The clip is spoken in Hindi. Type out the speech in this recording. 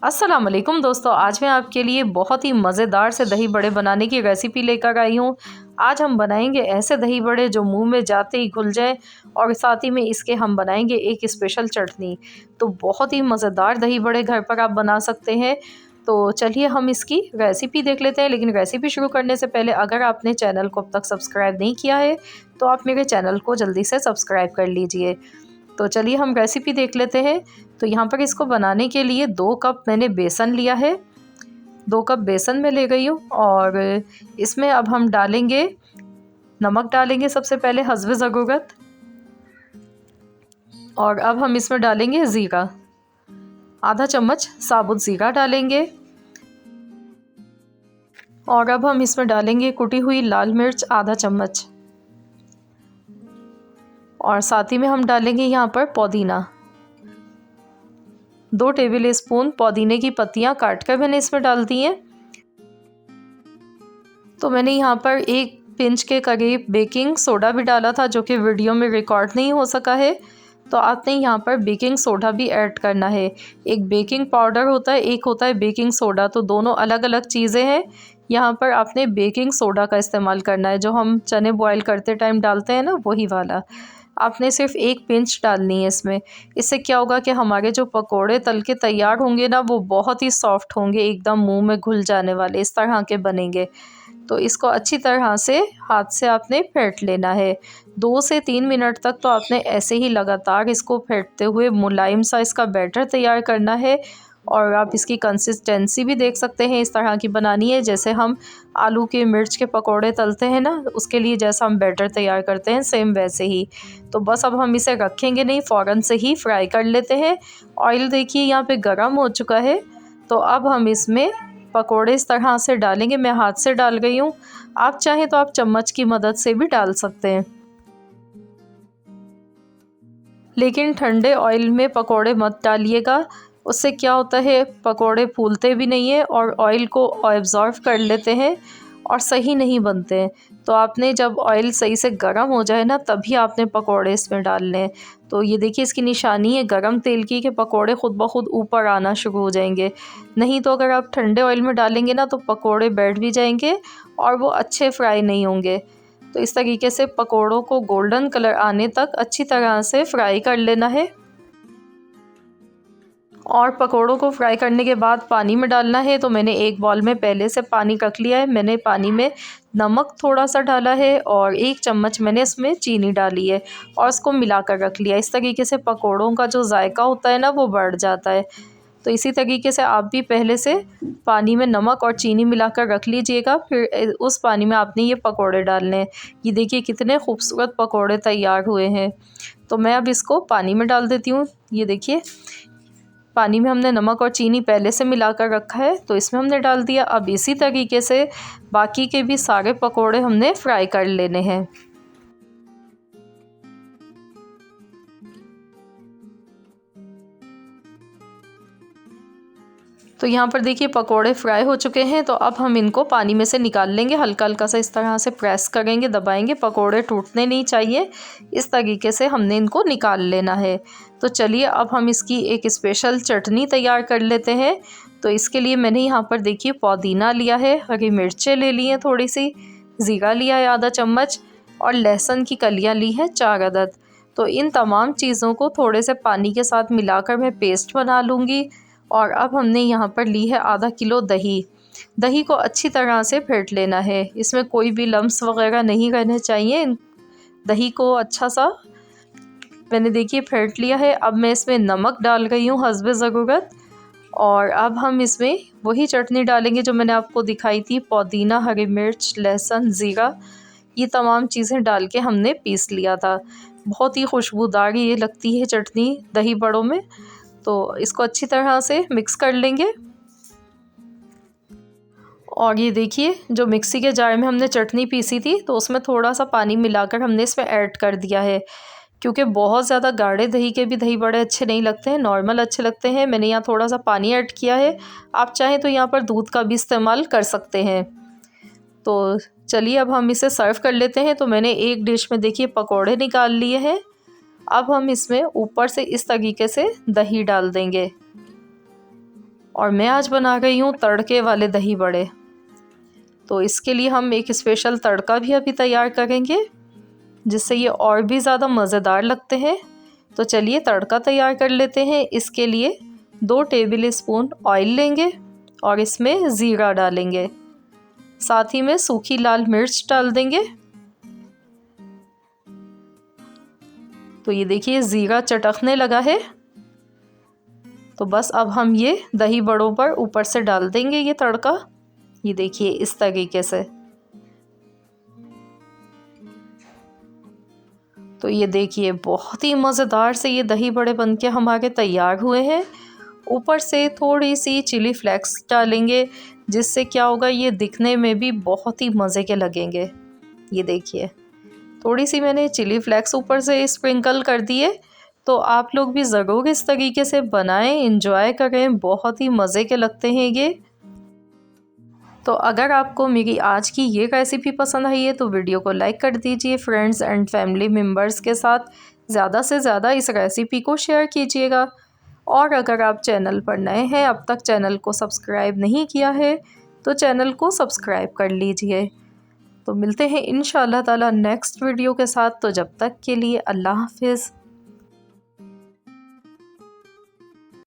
अस्सलाम वालेकुम दोस्तों, आज मैं आपके लिए बहुत ही मज़ेदार से दही बड़े बनाने की रेसिपी लेकर आई हूँ। आज हम बनाएंगे ऐसे दही बड़े जो मुंह में जाते ही घुल जाए और साथ ही में इसके हम बनाएंगे एक स्पेशल चटनी। तो बहुत ही मज़ेदार दही बड़े घर पर आप बना सकते हैं। तो चलिए हम इसकी रेसिपी देख लेते हैं, लेकिन रेसिपी शुरू करने से पहले अगर आपने चैनल को अब तक सब्सक्राइब नहीं किया है तो आप मेरे चैनल को जल्दी से सब्सक्राइब कर लीजिए। तो चलिए हम रेसिपी देख लेते हैं। तो यहाँ पर इसको बनाने के लिए 2 कप मैंने बेसन लिया है। 2 कप बेसन में ले गई हूँ और इसमें अब हम डालेंगे नमक, डालेंगे सबसे पहले हस्बे ज़रूरत। और अब हम इसमें डालेंगे ज़ीरा, आधा चम्मच साबुत ज़ीरा डालेंगे। और अब हम इसमें डालेंगे कुटी हुई लाल मिर्च आधा चम्मच। और साथ ही में हम डालेंगे यहाँ पर पुदीना, 2 टेबल स्पून पुदीने की पत्तियाँ काट कर मैंने इसमें डाल दी हैं। तो मैंने यहाँ पर 1 पिंच के करीब बेकिंग सोडा भी डाला था, जो कि वीडियो में रिकॉर्ड नहीं हो सका है। तो आपने यहाँ पर बेकिंग सोडा भी ऐड करना है। एक बेकिंग पाउडर होता है, एक होता है बेकिंग सोडा, तो दोनों अलग अलग चीज़ें हैं। यहाँ पर आपने बेकिंग सोडा का इस्तेमाल करना है, जो हम चने बॉईल करते टाइम डालते हैं ना, वही वाला। आपने सिर्फ 1 पिंच डालनी है इसमें। इससे क्या होगा कि हमारे जो पकोड़े तल के तैयार होंगे ना, वो बहुत ही सॉफ्ट होंगे, एकदम मुंह में घुल जाने वाले, इस तरह के बनेंगे। तो इसको अच्छी तरह से हाथ से आपने फेंट लेना है। 2 से 3 मिनट तक तो आपने ऐसे ही लगातार इसको फेंटते हुए मुलायम सा इसका बैटर तैयार करना है। और आप इसकी कंसिस्टेंसी भी देख सकते हैं, इस तरह की बनानी है जैसे हम आलू के मिर्च के पकोड़े तलते हैं ना, उसके लिए जैसा हम बैटर तैयार करते हैं सेम वैसे ही। तो बस अब हम इसे रखेंगे नहीं, फ़ौरन से ही फ्राई कर लेते हैं। ऑयल देखिए यहाँ पे गरम हो चुका है। तो अब हम इसमें पकोड़े इस तरह से डालेंगे। मैं हाथ से डाल गई हूँ, आप चाहें तो आप चम्मच की मदद से भी डाल सकते हैं, लेकिन ठंडे ऑयल में पकोड़े मत डालिएगा। उससे क्या होता है, पकोड़े फूलते भी नहीं है और ऑयल को एब्जॉर्व कर लेते हैं और सही नहीं बनते हैं। तो आपने जब ऑयल सही से गर्म हो जाए ना, तभी आपने पकोड़े इसमें डालने हैं। तो ये देखिए इसकी निशानी है गरम तेल की, कि पकोड़े खुद ब खुद ऊपर आना शुरू हो जाएंगे। नहीं तो अगर आप ठंडे ऑयल में डालेंगे ना, तो पकोड़े बैठ भी जाएंगे और वो अच्छे फ्राई नहीं होंगे। तो इस तरीके से पकोड़ों को गोल्डन कलर आने तक अच्छी तरह से फ्राई कर लेना है। और पकोड़ों को फ्राई करने के बाद पानी में डालना है। तो मैंने एक बॉल में पहले से पानी रख लिया है। मैंने पानी में नमक थोड़ा सा डाला है और 1 चम्मच मैंने इसमें चीनी डाली है और उसको मिलाकर रख लिया। इस तरीके से पकोड़ों का जो जायका होता है ना, वो बढ़ जाता है। तो इसी तरीके से आप भी पहले से पानी में नमक और चीनी मिलाकर रख लीजिएगा, फिर उस पानी में आपने ये पकोड़े डालने हैं। ये देखिए कितने खूबसूरत पकोड़े तैयार हुए हैं। तो मैं अब इसको पानी में डाल देती हूँ। ये देखिए पानी में हमने नमक और चीनी पहले से मिलाकर रखा है, तो इसमें हमने डाल दिया। अब इसी तरीके से बाकी के भी सारे पकोड़े हमने फ्राई कर लेने हैं। तो यहाँ पर देखिए पकोड़े फ्राई हो चुके हैं। तो अब हम इनको पानी में से निकाल लेंगे, हल्का हल्का सा इस तरह से प्रेस करेंगे, दबाएंगे, पकोड़े टूटने नहीं चाहिए। इस तरीके से हमने इनको निकाल लेना है। तो चलिए अब हम इसकी एक स्पेशल चटनी तैयार कर लेते हैं। तो इसके लिए मैंने यहाँ पर देखिए पुदीना लिया है, हरी मिर्चें ले ली हैं थोड़ी सी, ज़ीरा लिया है आधा चम्मच और लहसुन की कलियाँ ली हैं 4 अदद। तो इन तमाम चीज़ों को थोड़े से पानी के साथ मिलाकर मैं पेस्ट बना लूँगी। और अब हमने यहाँ पर ली है आधा किलो दही। दही को अच्छी तरह से फेंट लेना है, इसमें कोई भी लम्स वगैरह नहीं रहने चाहिए। दही को अच्छा सा मैंने देखिए फेंट लिया है। अब मैं इसमें नमक डाल गई हूँ हस्बे ज़रूरत। और अब हम इसमें वही चटनी डालेंगे जो मैंने आपको दिखाई थी, पुदीना, हरी मिर्च, लहसुन, ज़ीरा, ये तमाम चीज़ें डाल के हमने पीस लिया था। बहुत ही खुशबूदार ये लगती है चटनी दही बड़ों में। तो इसको अच्छी तरह से मिक्स कर लेंगे। और ये देखिए जो मिक्सी के जार में हमने चटनी पीसी थी, तो उसमें थोड़ा सा पानी मिलाकर हमने इसमें ऐड कर दिया है, क्योंकि बहुत ज़्यादा गाढ़े दही के भी दही बड़े अच्छे नहीं लगते हैं, नॉर्मल अच्छे लगते हैं। मैंने यहाँ थोड़ा सा पानी ऐड किया है, आप चाहें तो यहाँ पर दूध का भी इस्तेमाल कर सकते हैं। तो चलिए अब हम इसे सर्व कर लेते हैं। तो मैंने एक डिश में देखिए पकोड़े निकाल लिए हैं। अब हम इसमें ऊपर से इस तरीके से दही डाल देंगे। और मैं आज बना रही हूँ तड़के वाले दही बड़े। तो इसके लिए हम एक स्पेशल तड़का भी अभी तैयार करेंगे जिससे ये और भी ज़्यादा मज़ेदार लगते हैं। तो चलिए तड़का तैयार कर लेते हैं। इसके लिए 2 टेबल स्पून ऑयल लेंगे और इसमें ज़ीरा डालेंगे, साथ ही में सूखी लाल मिर्च डाल देंगे। तो ये देखिए ज़ीरा चटकने लगा है। तो बस अब हम ये दही बड़ों पर ऊपर से डाल देंगे ये तड़का। ये देखिए इस तरीके से। तो ये देखिए बहुत ही मज़ेदार से ये दही बड़े बनके हमारे तैयार हुए हैं। ऊपर से थोड़ी सी चिली फ्लेक्स डालेंगे जिससे क्या होगा, ये दिखने में भी बहुत ही मज़े के लगेंगे। ये देखिए थोड़ी सी मैंने चिली फ्लेक्स ऊपर से स्प्रिंकल कर दिए। तो आप लोग भी ज़रूर इस तरीके से बनाएं, इंजॉय करें, बहुत ही मज़े के लगते हैं ये। तो अगर आपको मेरी आज की ये रेसिपी पसंद आई है तो वीडियो को लाइक कर दीजिए। फ्रेंड्स एंड फैमिली मेम्बर्स के साथ ज़्यादा से ज़्यादा इस रेसिपी को शेयर कीजिएगा। और अगर आप चैनल पर नए हैं, अब तक चैनल को सब्सक्राइब नहीं किया है तो चैनल को सब्सक्राइब कर लीजिए। तो मिलते हैं इंशाअल्लाह ताला नेक्स्ट वीडियो के साथ। तो जब तक के लिए अल्लाह हाफिज़।